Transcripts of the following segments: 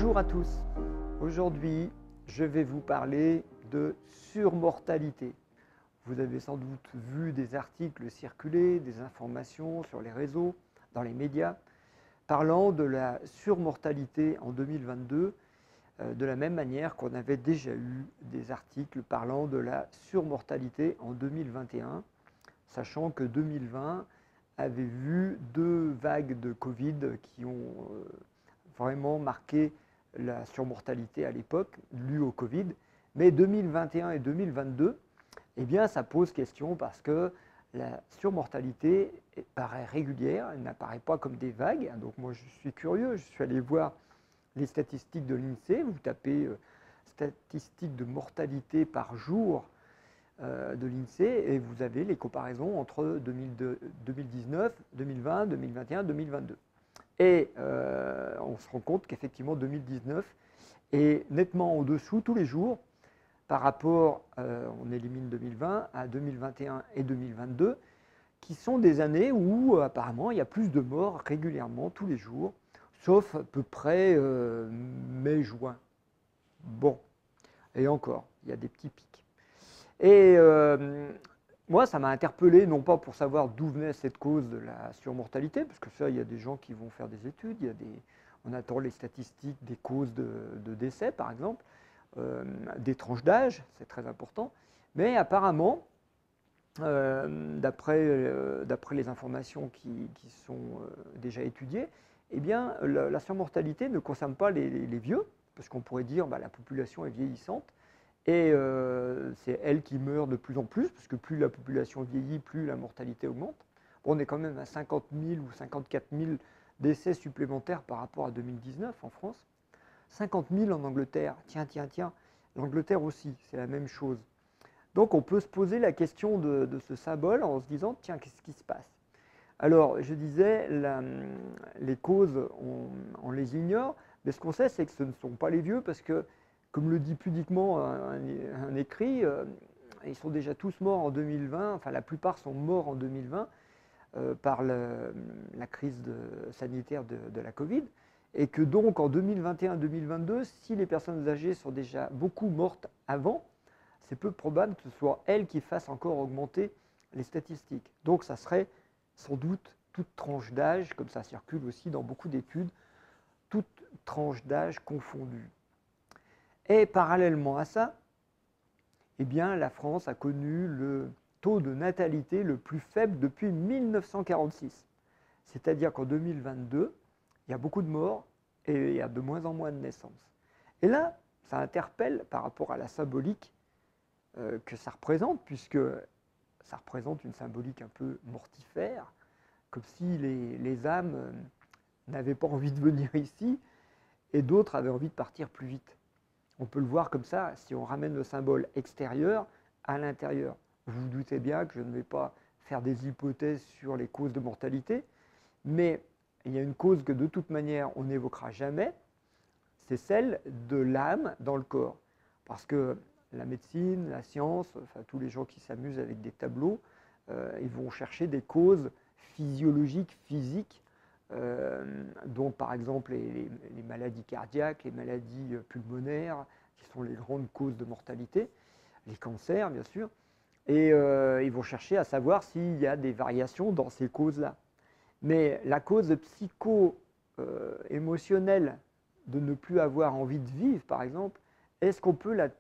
Bonjour à tous. Aujourd'hui, je vais vous parler de surmortalité. Vous avez sans doute vu des articles circuler, des informations sur les réseaux, dans les médias, parlant de la surmortalité en 2022, de la même manière qu'on avait déjà eu des articles parlant de la surmortalité en 2021, sachant que 2020 avait vu deux vagues de Covid qui ont vraiment marqué la surmortalité à l'époque, due au Covid. Mais 2021 et 2022, eh bien, ça pose question parce que la surmortalité paraît régulière, elle n'apparaît pas comme des vagues. Donc moi, je suis curieux, je suis allé voir les statistiques de l'INSEE. Vous tapez statistiques de mortalité par jour de l'INSEE et vous avez les comparaisons entre 2019, 2020, 2021, 2022. Et on se rend compte qu'effectivement 2019 est nettement au-dessous tous les jours par rapport, on élimine 2020, à 2021 et 2022, qui sont des années où apparemment il y a plus de morts régulièrement tous les jours, sauf à peu près mai-juin. Bon, et encore, il y a des petits pics. Et moi, ça m'a interpellé, non pas pour savoir d'où venait cette cause de la surmortalité, parce que ça, il y a des gens qui vont faire des études, on attend les statistiques des causes de décès, par exemple, des tranches d'âge, c'est très important, mais apparemment, d'après les informations qui sont déjà étudiées, eh bien, la surmortalité ne concerne pas les vieux, parce qu'on pourrait dire que la population est vieillissante, et c'est elle qui meurt de plus en plus, parce que plus la population vieillit, plus la mortalité augmente. Bon, on est quand même à 50 000 ou 54 000 décès supplémentaires par rapport à 2019 en France. 50 000 en Angleterre. Tiens, l'Angleterre aussi, c'est la même chose. Donc on peut se poser la question de ce symbole en se disant, tiens, qu'est-ce qui se passe? Alors, je disais, les causes, on les ignore, mais ce qu'on sait, c'est que ce ne sont pas les vieux, parce que, comme le dit pudiquement un écrit, ils sont déjà tous morts en 2020, enfin la plupart sont morts en 2020 par la crise sanitaire de la Covid, et que donc en 2021-2022, si les personnes âgées sont déjà beaucoup mortes avant, c'est peu probable que ce soit elles qui fassent encore augmenter les statistiques. Donc ça serait sans doute toute tranche d'âge, comme ça circule aussi dans beaucoup d'études, toute tranche d'âge confondue. Et parallèlement à ça, eh bien, la France a connu le taux de natalité le plus faible depuis 1946. C'est-à-dire qu'en 2022, il y a beaucoup de morts et il y a de moins en moins de naissances. Et là, ça interpelle par rapport à la symbolique que ça représente, puisque ça représente une symbolique un peu mortifère, comme si les âmes n'avaient pas envie de venir ici et d'autres avaient envie de partir plus vite. On peut le voir comme ça si on ramène le symbole extérieur à l'intérieur. Vous vous doutez bien que je ne vais pas faire des hypothèses sur les causes de mortalité, mais il y a une cause que de toute manière on n'évoquera jamais, c'est celle de l'âme dans le corps. Parce que la médecine, la science, enfin tous les gens qui s'amusent avec des tableaux, ils vont chercher des causes physiologiques, physiques, dont par exemple les maladies cardiaques, les maladies pulmonaires, qui sont les grandes causes de mortalité, les cancers bien sûr, et ils vont chercher à savoir s'il y a des variations dans ces causes-là. Mais la cause psycho-émotionnelle de ne plus avoir envie de vivre, par exemple, est-ce qu'on peut la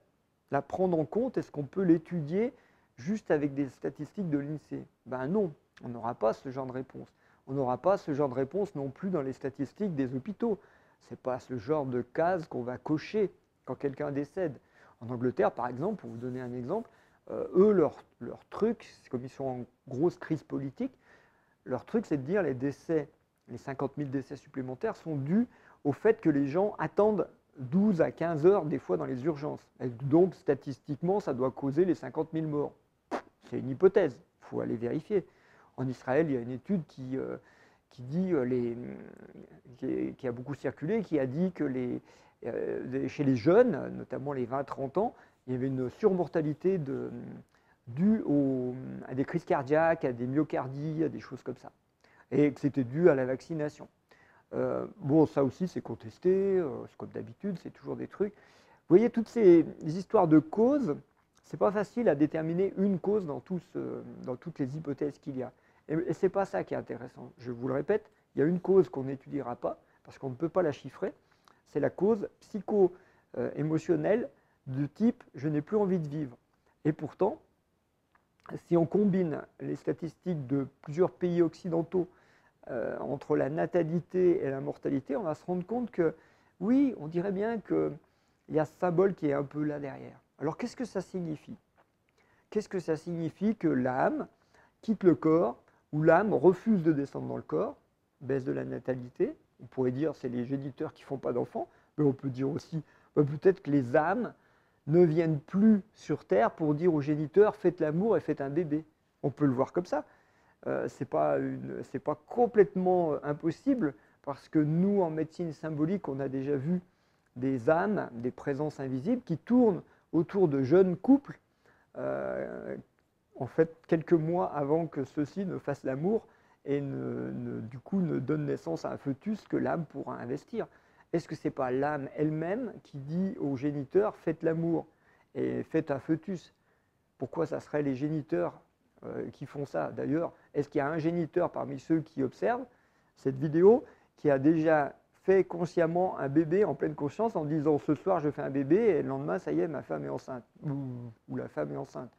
prendre en compte? Est-ce qu'on peut l'étudier juste avec des statistiques de l'INSEE? Ben non, on n'aura pas ce genre de réponse. On n'aura pas ce genre de réponse non plus dans les statistiques des hôpitaux. Ce n'est pas ce genre de case qu'on va cocher quand quelqu'un décède. En Angleterre, par exemple, pour vous donner un exemple, eux, leur truc, comme ils sont en grosse crise politique, leur truc, c'est de dire les décès, les 50 000 décès supplémentaires sont dus au fait que les gens attendent 12 à 15 heures des fois dans les urgences. Et donc, statistiquement, ça doit causer les 50 000 morts. C'est une hypothèse, il faut aller vérifier. En Israël, il y a une étude qui dit, qui a beaucoup circulé, qui a dit que chez les jeunes, notamment les 20-30 ans, il y avait une surmortalité due à des crises cardiaques, à des myocardies, à des choses comme ça. Et que c'était dû à la vaccination. Bon, ça aussi, c'est contesté, c'est comme d'habitude, c'est toujours des trucs. Vous voyez, toutes ces histoires de causes, c'est pas facile à déterminer une cause dans toutes les hypothèses qu'il y a. Et ce n'est pas ça qui est intéressant. Je vous le répète, il y a une cause qu'on n'étudiera pas, parce qu'on ne peut pas la chiffrer, c'est la cause psycho-émotionnelle du type « je n'ai plus envie de vivre ». Et pourtant, si on combine les statistiques de plusieurs pays occidentaux entre la natalité et la mortalité, on va se rendre compte que, oui, on dirait bien qu'il y a ce symbole qui est un peu là derrière. Alors, qu'est-ce que ça signifie? Qu'est-ce que ça signifie que l'âme quitte le corps, ou l'âme refuse de descendre dans le corps, baisse de la natalité? On pourrait dire que c'est les géniteurs qui ne font pas d'enfants, mais on peut dire aussi peut-être que les âmes ne viennent plus sur Terre pour dire aux géniteurs « faites l'amour et faites un bébé ». On peut le voir comme ça. C'est pas complètement impossible, parce que nous, en médecine symbolique, on a déjà vu des âmes, des présences invisibles qui tournent autour de jeunes couples, en fait, quelques mois avant que ceux-ci ne fassent l'amour et du coup ne donnent naissance à un fœtus que l'âme pourra investir. Est-ce que ce n'est pas l'âme elle-même qui dit aux géniteurs « faites l'amour et faites un fœtus ». Pourquoi ça serait les géniteurs qui font ça? D'ailleurs, est-ce qu'il y a un géniteur parmi ceux qui observent cette vidéo qui a déjà fait consciemment un bébé en pleine conscience en disant « ce soir je fais un bébé et le lendemain ça y est, ma femme est enceinte » ou la femme est enceinte?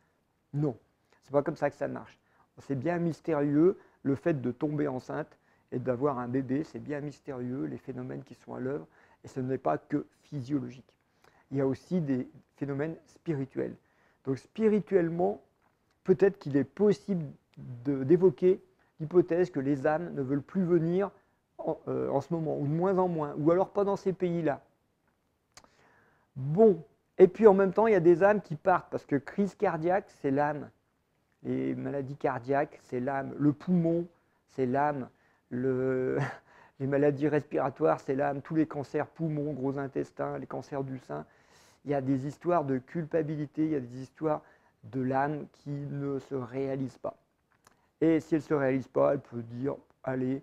Non, ce n'est pas comme ça que ça marche. C'est bien mystérieux le fait de tomber enceinte et d'avoir un bébé, c'est bien mystérieux les phénomènes qui sont à l'œuvre, et ce n'est pas que physiologique. Il y a aussi des phénomènes spirituels. Donc spirituellement, peut-être qu'il est possible d'évoquer l'hypothèse que les âmes ne veulent plus venir en ce moment, ou de moins en moins, ou alors pas dans ces pays-là. Bon, et puis en même temps, il y a des âmes qui partent, parce que crise cardiaque, c'est l'âme. Les maladies cardiaques, c'est l'âme. Le poumon, c'est l'âme. Les maladies respiratoires, c'est l'âme. Tous les cancers poumons, gros intestin, les cancers du sein. Il y a des histoires de culpabilité, il y a des histoires de l'âme qui ne se réalisent pas. Et si elle ne se réalise pas, elle peut dire « allez,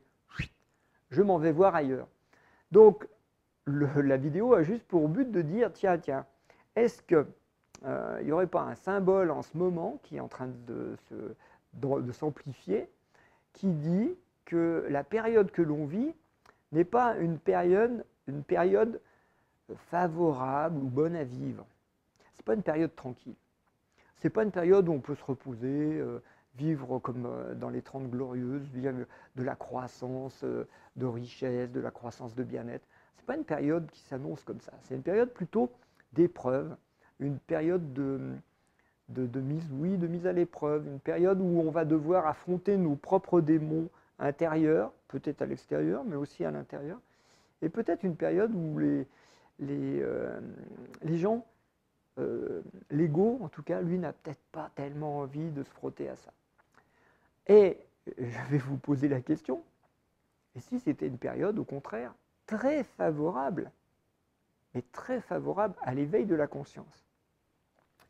je m'en vais voir ailleurs ». Donc, la vidéo a juste pour but de dire « tiens, est-ce qu'il n'y aurait pas un symbole en ce moment qui est en train de s'amplifier, qui dit que la période que l'on vit n'est pas une période favorable ou bonne à vivre. Ce n'est pas une période tranquille. Ce n'est pas une période où on peut se reposer, vivre comme dans les 30 glorieuses, vivre de la croissance de richesse, de la croissance de bien-être. Ce n'est pas une période qui s'annonce comme ça. C'est une période plutôt d'épreuve, une période de mise à l'épreuve, une période où on va devoir affronter nos propres démons intérieurs, peut-être à l'extérieur, mais aussi à l'intérieur, et peut-être une période où les gens, l'ego en tout cas, lui n'a peut-être pas tellement envie de se frotter à ça. Et je vais vous poser la question, et si c'était une période au contraire très favorable, mais très favorable à l'éveil de la conscience?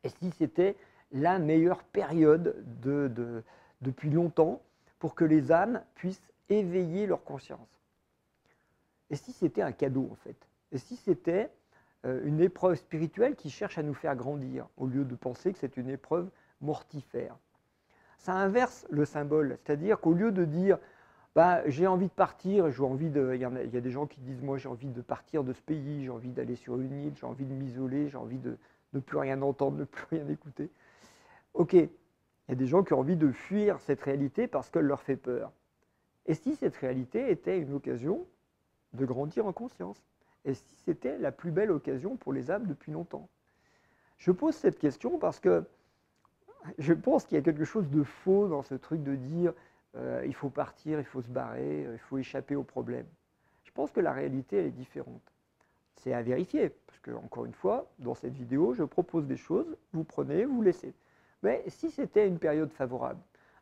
Et si c'était la meilleure période depuis longtemps pour que les âmes puissent éveiller leur conscience? Et si c'était un cadeau en fait? Et si c'était une épreuve spirituelle qui cherche à nous faire grandir, au lieu de penser que c'est une épreuve mortifère? Ça inverse le symbole, c'est-à-dire qu'au lieu de dire bah, j'ai envie de partir, il y a des gens qui disent moi j'ai envie de partir de ce pays, j'ai envie d'aller sur une île, j'ai envie de m'isoler, j'ai envie de ne plus rien entendre, ne plus rien écouter. Ok, il y a des gens qui ont envie de fuir cette réalité parce qu'elle leur fait peur. Et si cette réalité était une occasion de grandir en conscience? Et si c'était la plus belle occasion pour les âmes depuis longtemps? Je pose cette question parce que je pense qu'il y a quelque chose de faux dans ce truc de dire il faut partir, il faut se barrer, il faut échapper au problème. Je pense que la réalité elle est différente. C'est à vérifier, parce que, encore une fois, dans cette vidéo, je propose des choses, vous prenez, vous laissez. Mais si c'était une période favorable,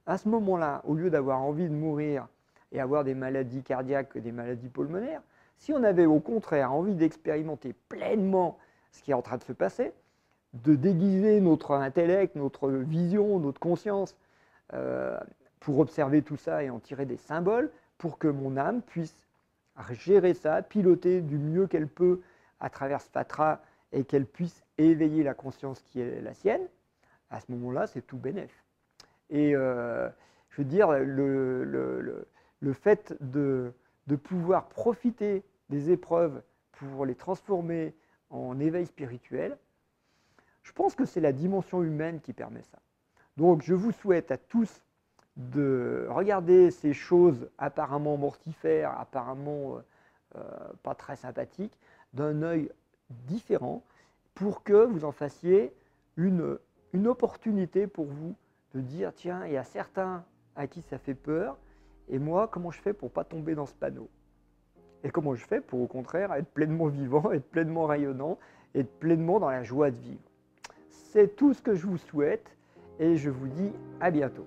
à ce moment-là, au lieu d'avoir envie de mourir et avoir des maladies cardiaques, des maladies pulmonaires, si on avait au contraire envie d'expérimenter pleinement ce qui est en train de se passer, de déguiser notre intellect, notre vision, notre conscience, pour observer tout ça et en tirer des symboles, pour que mon âme puisse à gérer ça, piloter du mieux qu'elle peut à travers ce fatras et qu'elle puisse éveiller la conscience qui est la sienne, à ce moment-là, c'est tout bénef. Et je veux dire, le fait de pouvoir profiter des épreuves pour les transformer en éveil spirituel, je pense que c'est la dimension humaine qui permet ça. Donc je vous souhaite à tous de regarder ces choses apparemment mortifères, apparemment pas très sympathiques, d'un œil différent pour que vous en fassiez une opportunité pour vous de dire tiens, il y a certains à qui ça fait peur, et moi, comment je fais pour ne pas tomber dans ce panneau? Et comment je fais pour au contraire être pleinement vivant, être pleinement rayonnant, être pleinement dans la joie de vivre? C'est tout ce que je vous souhaite et je vous dis à bientôt.